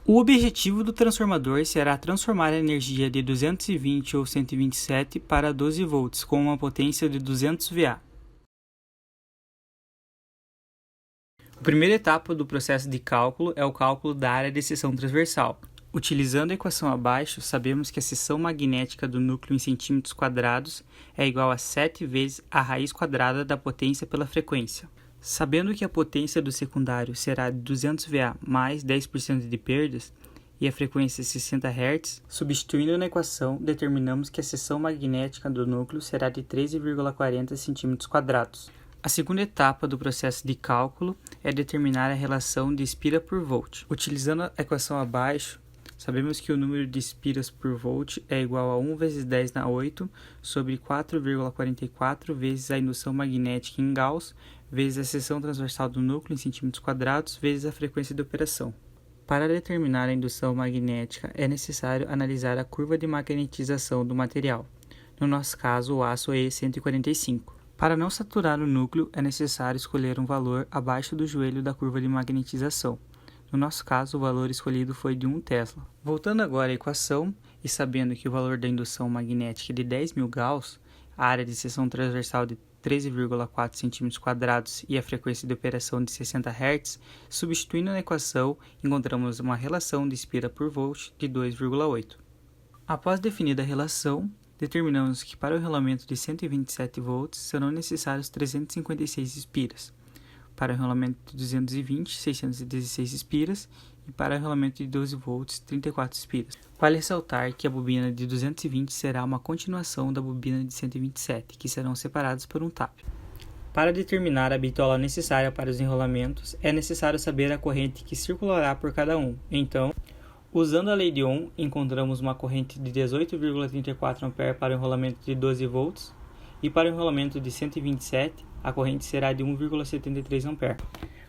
O objetivo do transformador será transformar a energia de 220 ou 127 para 12 volts com uma potência de 200 VA. A primeira etapa do processo de cálculo é o cálculo da área de seção transversal. Utilizando a equação abaixo, sabemos que a seção magnética do núcleo em centímetros quadrados é igual a 7 vezes a raiz quadrada da potência pela frequência. Sabendo que a potência do secundário será de 200 VA mais 10% de perdas e a frequência 60 Hz, substituindo na equação, determinamos que a seção magnética do núcleo será de 13,40 cm². A segunda etapa do processo de cálculo é determinar a relação de espira por volt. Utilizando a equação abaixo, sabemos que o número de espiras por volt é igual a 1 vezes 10 na 8 sobre 4,44 vezes a indução magnética em Gauss vezes a seção transversal do núcleo em centímetros quadrados vezes a frequência de operação. Para determinar a indução magnética, é necessário analisar a curva de magnetização do material, no nosso caso o aço E145. Para não saturar o núcleo, é necessário escolher um valor abaixo do joelho da curva de magnetização. No nosso caso, o valor escolhido foi de 1 Tesla. Voltando agora à equação, e sabendo que o valor da indução magnética é de 10.000 Gauss, a área de seção transversal de 13,4 cm² e a frequência de operação de 60 Hz, substituindo na equação, encontramos uma relação de espira por volt de 2,8. Após definida a relação, determinamos que para o enrolamento de 127 volts serão necessários 356 espiras, para o enrolamento de 220, 616 espiras e para o enrolamento de 12 volts, 34 espiras. Vale ressaltar que a bobina de 220 será uma continuação da bobina de 127, que serão separadas por um tap. Para determinar a bitola necessária para os enrolamentos, é necessário saber a corrente que circulará por cada um. Então, usando a lei de Ohm, encontramos uma corrente de 18,34 A para o enrolamento de 12 volts e para o enrolamento de 127, a corrente será de 1,73 A.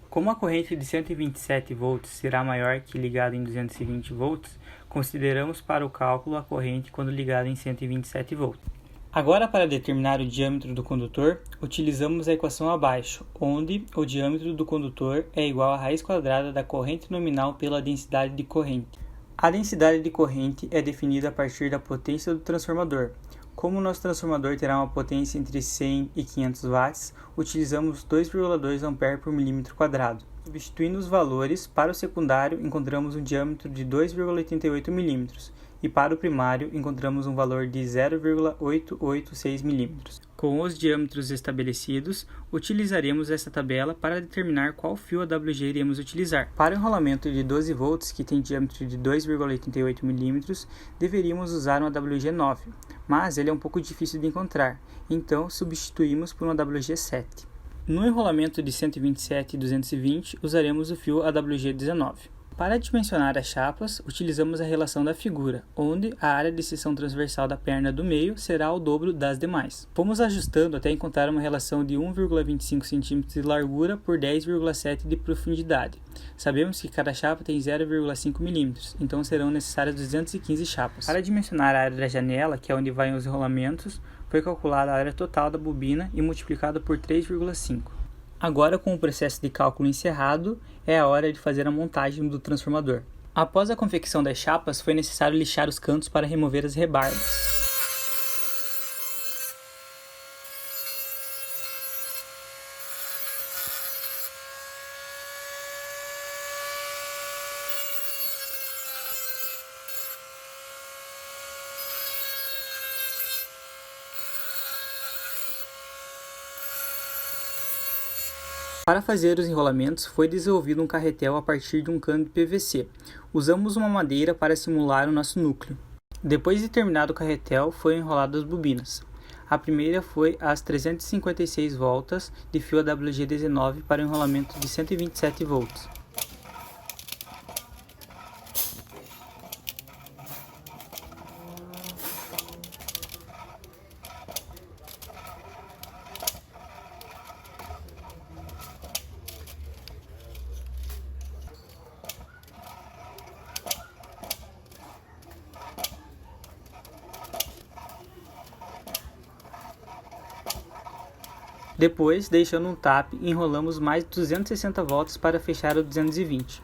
Como a corrente de 127 volts será maior que ligada em 220 volts, consideramos para o cálculo a corrente quando ligada em 127 volts. Agora, para determinar o diâmetro do condutor, utilizamos a equação abaixo, onde o diâmetro do condutor é igual à raiz quadrada da corrente nominal pela densidade de corrente. A densidade de corrente é definida a partir da potência do transformador. Como o nosso transformador terá uma potência entre 100 e 500 watts, utilizamos 2,2 A por milímetro quadrado. Substituindo os valores, para o secundário encontramos um diâmetro de 2,88 mm e para o primário encontramos um valor de 0,886 mm. Com os diâmetros estabelecidos, utilizaremos essa tabela para determinar qual fio AWG iremos utilizar. Para o enrolamento de 12 volts, que tem diâmetro de 2,88 mm, deveríamos usar um AWG 9, mas ele é um pouco difícil de encontrar, então substituímos por um AWG 7. No enrolamento de 127 e 220, usaremos o fio AWG 19. Para dimensionar as chapas, utilizamos a relação da figura, onde a área de seção transversal da perna do meio será o dobro das demais. Fomos ajustando até encontrar uma relação de 1,25 cm de largura por 10,7 de profundidade. Sabemos que cada chapa tem 0,5 mm, então serão necessárias 215 chapas. Para dimensionar a área da janela, que é onde vai os enrolamentos, foi calculada a área total da bobina e multiplicada por 3,5. Agora, com o processo de cálculo encerrado, é a hora de fazer a montagem do transformador. Após a confecção das chapas, foi necessário lixar os cantos para remover as rebarbas. Para fazer os enrolamentos, foi desenvolvido um carretel a partir de um cano de PVC. Usamos uma madeira para simular o nosso núcleo. Depois de terminado o carretel, foram enroladas as bobinas. A primeira foi às 356 voltas de fio AWG19 para o enrolamento de 127 volts. Depois, deixando um tap, enrolamos mais 260 voltas para fechar o 220.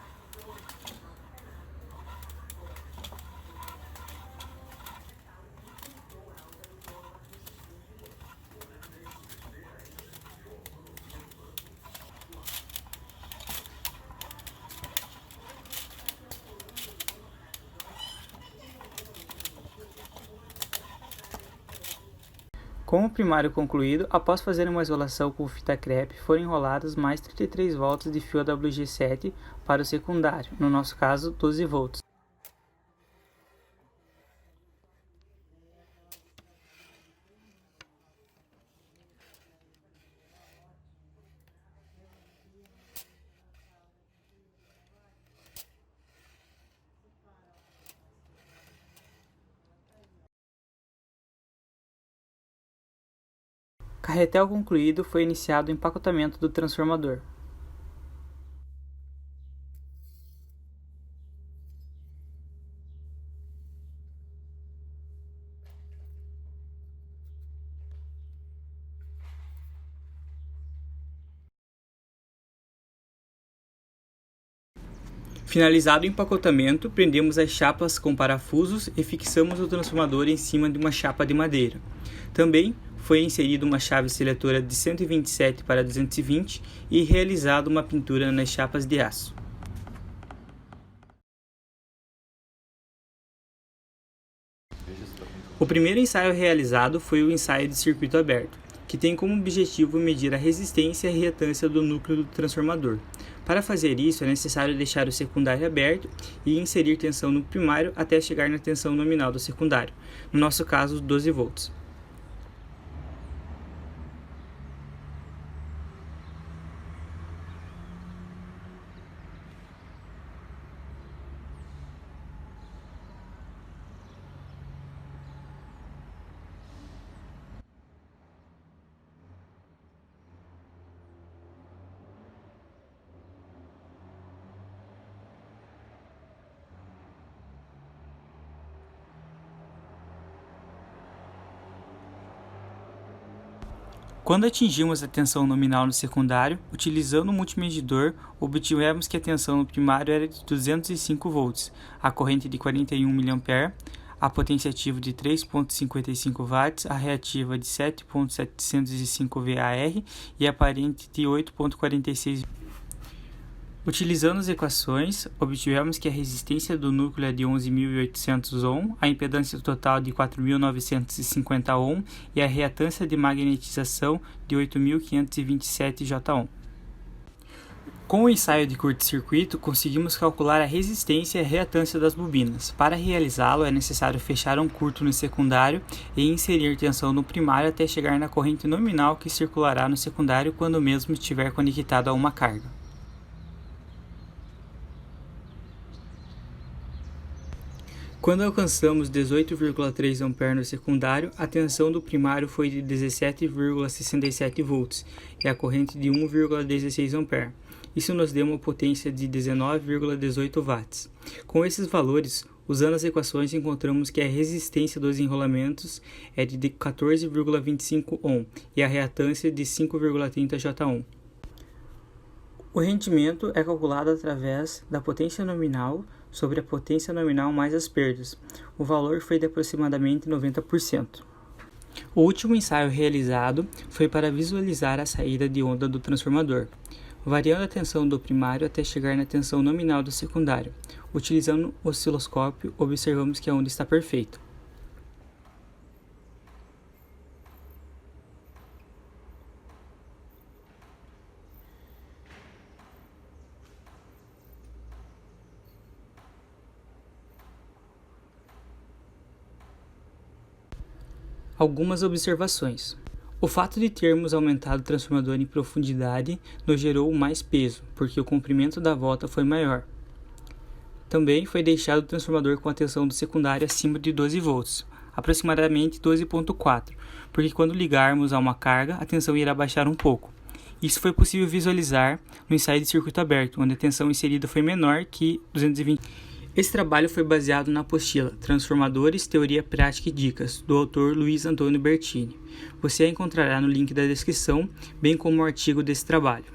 Com o primário concluído, após fazer uma isolação com fita crepe, foram enroladas mais 33 volts de fio AWG7 para o secundário, no nosso caso 12 volts. Carretel concluído, foi iniciado o empacotamento do transformador. Finalizado o empacotamento, prendemos as chapas com parafusos e fixamos o transformador em cima de uma chapa de madeira. Também foi inserida uma chave seletora de 127 para 220 e realizada uma pintura nas chapas de aço. O primeiro ensaio realizado foi o ensaio de circuito aberto, que tem como objetivo medir a resistência e a reatância do núcleo do transformador. Para fazer isso, é necessário deixar o secundário aberto e inserir tensão no primário até chegar na tensão nominal do secundário, no nosso caso 12 volts. Quando atingimos a tensão nominal no secundário, utilizando o multimedidor, obtivemos que a tensão no primário era de 205 volts, a corrente de 41 mA, a potência ativa de 3,55 watts, a reativa de 7,705 VAR e a aparente de 8,46. Utilizando as equações, obtivemos que a resistência do núcleo é de 11.800 ohm, a impedância total de 4.950 ohm e a reatância de magnetização de 8.527 J-ohm. Com o ensaio de curto-circuito, conseguimos calcular a resistência e a reatância das bobinas. Para realizá-lo, é necessário fechar um curto no secundário e inserir tensão no primário até chegar na corrente nominal que circulará no secundário quando o mesmo estiver conectado a uma carga. Quando alcançamos 18,3 A no secundário, a tensão do primário foi de 17,67 volts e a corrente de 1,16 A. Isso nos deu uma potência de 19,18 watts. Com esses valores, usando as equações, encontramos que a resistência dos enrolamentos é de 14,25 ohm e a reatância de 5,30 J-ohm. O rendimento é calculado através da potência nominal sobre a potência nominal mais as perdas. O valor foi de aproximadamente 90%. O último ensaio realizado foi para visualizar a saída de onda do transformador, variando a tensão do primário até chegar na tensão nominal do secundário. Utilizando o osciloscópio, observamos que a onda está perfeita. Algumas observações. O fato de termos aumentado o transformador em profundidade nos gerou mais peso, porque o comprimento da volta foi maior. Também foi deixado o transformador com a tensão do secundário acima de 12 volts, aproximadamente 12,4, porque quando ligarmos a uma carga, a tensão irá baixar um pouco. Isso foi possível visualizar no ensaio de circuito aberto, onde a tensão inserida foi menor que 220. Esse trabalho foi baseado na apostila Transformadores, Teoria Prática e Dicas, do autor Luiz Antônio Bertini. Você a encontrará no link da descrição, bem como o artigo desse trabalho.